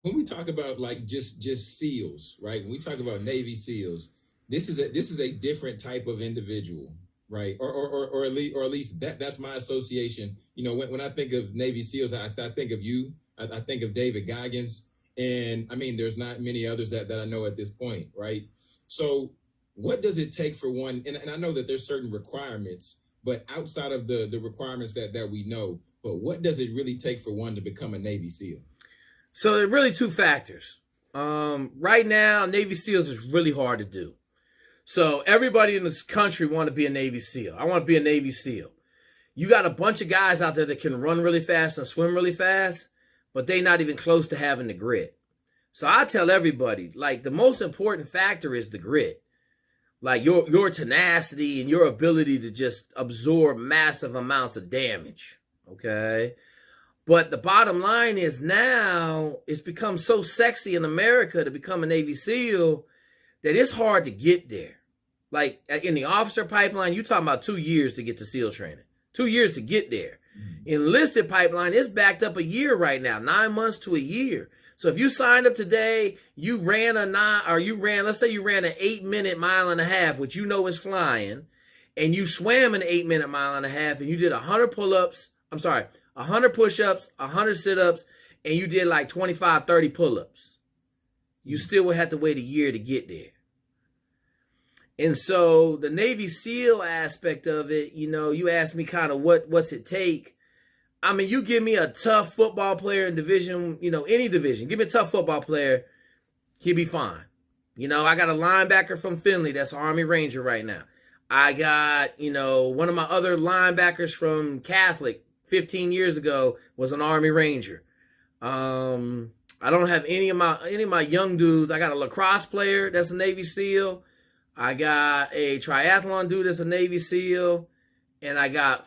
when we talk about like just SEALs, right? When we talk about Navy SEALs, this is a different type of individual, right? Or at least that's my association. When I think of Navy SEALs, I think of you. I think of David Goggins, and I mean, there's not many others that I know at this point, right? So, what does it take for one? And I know that there's certain requirements, but outside of the requirements that we know, but what does it really take for one to become a Navy SEAL? So there are really two factors. Right now, Navy SEALs is really hard to do. So everybody in this country want to be a Navy SEAL. I want to be a Navy SEAL. You got a bunch of guys out there that can run really fast and swim really fast, but they not even close to having the grit. So I tell everybody, like, the most important factor is the grit. Like your tenacity and your ability to just absorb massive amounts of damage. Okay. But the bottom line is now it's become so sexy in America to become a Navy SEAL that it's hard to get there. Like in the officer pipeline, you're talking about 2 years to get to SEAL training, 2 years to get there. Enlisted pipeline, it's backed up a year right now, 9 months to a year. So if you signed up today, you ran let's say you ran an 8-minute mile and a half, which you know is flying, and you swam an 8-minute mile and a half, and you did 100 pull-ups, 100 push-ups, 100 sit-ups, and you did like 25, 30 pull-ups. You still would have to wait a year to get there. And so the Navy SEAL aspect of it, you asked me kind of what's it take. I mean, you give me a tough football player in division, any division. Give me a tough football player, he'll be fine. I got a linebacker from Finley that's an Army Ranger right now. I got, one of my other linebackers from Catholic 15 years ago was an Army Ranger. I don't have any of my young dudes. I got a lacrosse player that's a Navy SEAL. I got a triathlon dude that's a Navy SEAL. And I got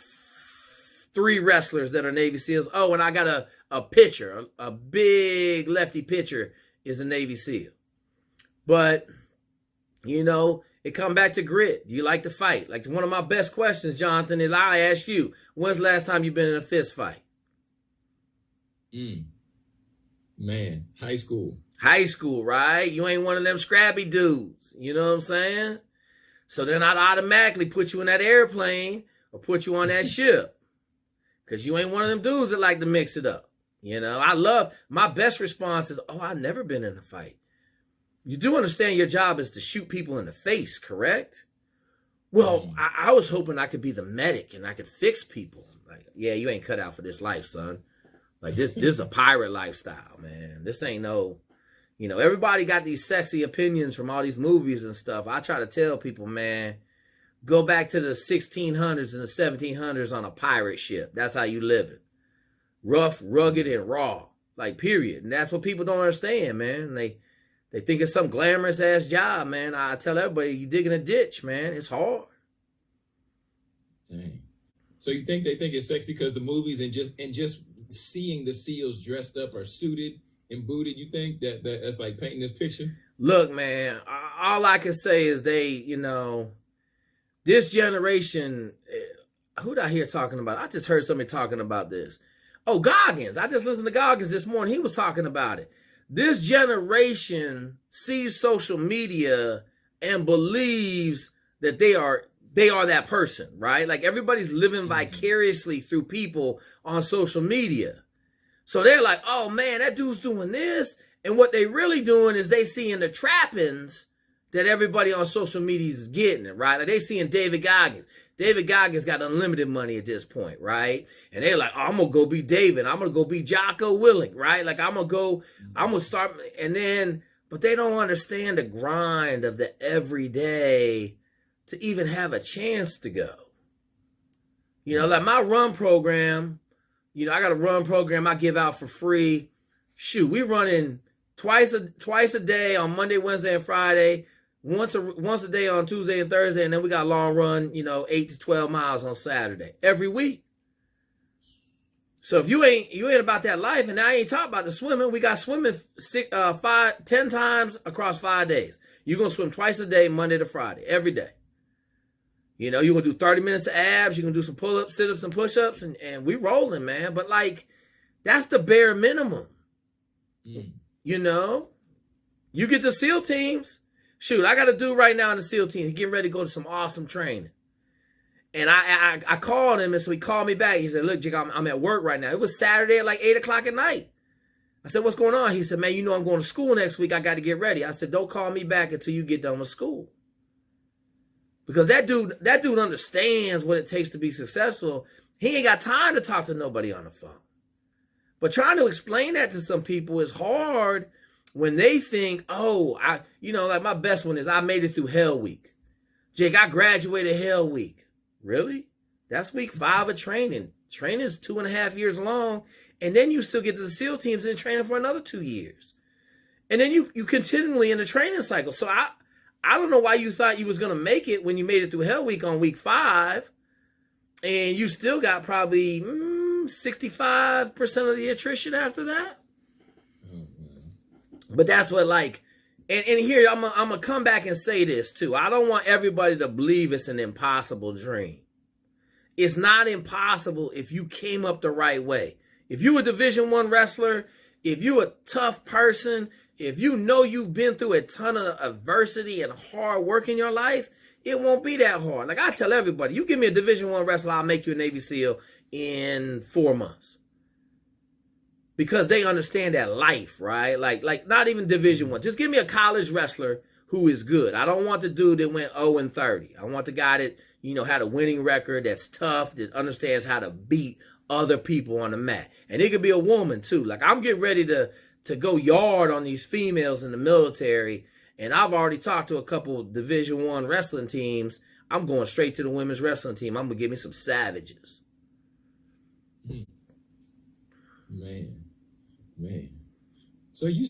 3 wrestlers that are Navy SEAls. Oh, and I got a pitcher, a big lefty pitcher is a Navy SEAL. But, it come back to grit. Do you like to fight? Like one of my best questions, Jonathan, is I ask you, when's the last time you've been in a fist fight? Man, high school. High school, right? You ain't one of them scrappy dudes. You know what I'm saying? So then I'd automatically put you in that airplane or put you on that ship. Because you ain't one of them dudes that like to mix it up. My best response is, I've never been in a fight. You do understand your job is to shoot people in the face, correct? Well, I was hoping I could be the medic and I could fix people. Like, yeah, you ain't cut out for this life, son. Like this is a pirate lifestyle, man. This ain't no, everybody got these sexy opinions from all these movies and stuff. I try to tell people, man, go back to the 1600s and the 1700s on a pirate ship. That's how you live it. Rough, rugged, and raw. Like, period. And that's what people don't understand, man. They think it's some glamorous ass job, man. I tell everybody, you digging a ditch, man. It's hard. Dang. So you think they think it's sexy because the movies and just seeing the SEALs dressed up or suited and booted, you think that's like painting this picture? Look, man, all I can say is this generation, who did I hear talking about? I just heard somebody talking about this. Oh, Goggins. I just listened to Goggins this morning. He was talking about it. This generation sees social media and believes that they are that person, right? Like everybody's living vicariously through people on social media. So they're like, oh man, that dude's doing this. And what they really doing is they seeing the trappings that everybody on social media is getting, right? Like they seeing David Goggins. David Goggins got unlimited money at this point, right? And they're like, oh, I'm going to go be David. I'm going to go be Jocko Willink, right? Like I'm going to start. But they don't understand the grind of the everyday to even have a chance to go. Like my run program, I got a run program I give out for free. Shoot, we running twice a day on Monday, Wednesday, and Friday. Once a day on Tuesday and Thursday, and then we got a long run, 8 to 12 miles on Saturday every week. So if you ain't about that life, and I ain't talking about the swimming, we got swimming 10 times across 5 days. You're gonna swim twice a day, Monday to Friday, every day. You're gonna do 30 minutes of abs. You're gonna do some pull-ups, sit-ups, and push-ups, and we rolling, man. But like, that's the bare minimum. You know, you get the SEAL teams. Shoot, I got a dude right now in the SEAL teams. He's getting ready to go to some awesome training. And I called him, and so he called me back. He said, look, Jake, I'm at work right now. It was Saturday at like 8 o'clock at night. I said, what's going on? He said, man, you know I'm going to school next week. I got to get ready. I said, don't call me back until you get done with school. Because that dude understands what it takes to be successful. He ain't got time to talk to nobody on the phone. But trying to explain that to some people is hard when they think, oh, like my best one is I made it through Hell Week. Jake, I graduated Hell Week. Really? That's week 5 of training. Training is 2.5 years long. And then you still get to the SEAL teams and training for another 2 years. And then you continually in the training cycle. So I don't know why you thought you was going to make it when you made it through Hell Week on week 5. And you still got probably 65% of the attrition after that. But that's what and here I'm going to come back and say this too. I don't want everybody to believe it's an impossible dream. It's not impossible if you came up the right way. If you a Division I wrestler, if you a tough person, if you know you've been through a ton of adversity and hard work in your life, it won't be that hard. Like I tell everybody, you give me a Division I wrestler, I'll make you a Navy SEAL in 4 months. Because they understand that life, right? Like not even Division I. Just give me a college wrestler who is good. I don't want the dude that went 0-30. I want the guy that, had a winning record, that's tough, that understands how to beat other people on the mat. And it could be a woman too. Like I'm getting ready to go yard on these females in the military. And I've already talked to a couple of Division I wrestling teams. I'm going straight to the women's wrestling team. I'm going to give me some savages. Man. So you